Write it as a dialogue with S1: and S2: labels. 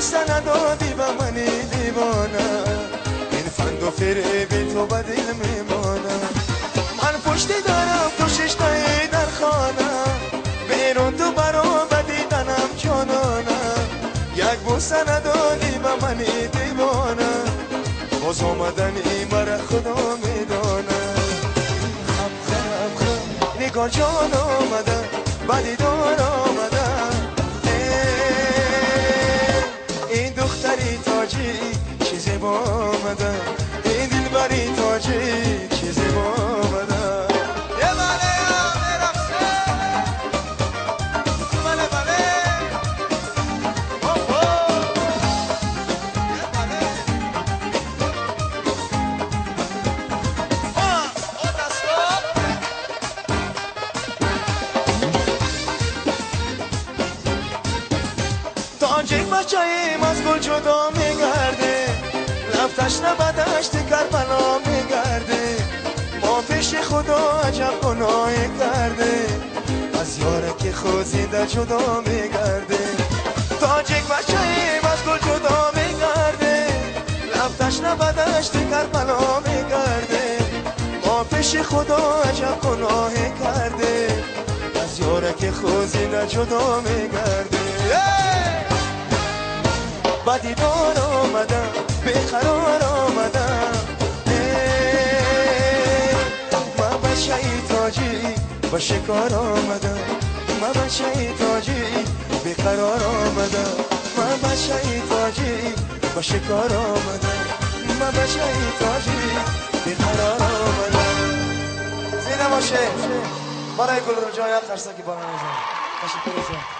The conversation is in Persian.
S1: بوسه ندادی به منی دیوانه، این فند و فریبی تو به دل میمانه. من پشتی دارم تو ششتایی در خانه، بیرون تو برام به دیدنم جانانه. یک بوسه ندادی به منی دیوانه، باز آمدنی مرا خدا میدانه. خب خب خب نگار جان آمده، به دیدار آمده. این دختری تاجی چه زیبا آمده، این دلبری تاجی چه زیبا آمده. تاجیک بچه‌ایم از گل جدا میگرده، رفتش به دشت کربلا میگرده. ما پیش خدا عجب گناهی کرده، از یاره که خوزیده جدا میگرده. تاجیک بچه‌ایم از گل جدا میگرده، رفتش به دشت کربلا میگرده. ما پیش خدا عجب گناهی کرده، از یاره که خوزیده جدا میگرده. با دیدار آمدم بیقرار آمدم، من بچه تاجی با شکار آمدم. من بچه تاجی بیقرار آمدم، من بچه تاجی با شکار آمدم. من بچه تاجی بیقرار آمدم. زینه باشه برای گل رو جای خرسکی بانه میزن. تشکر.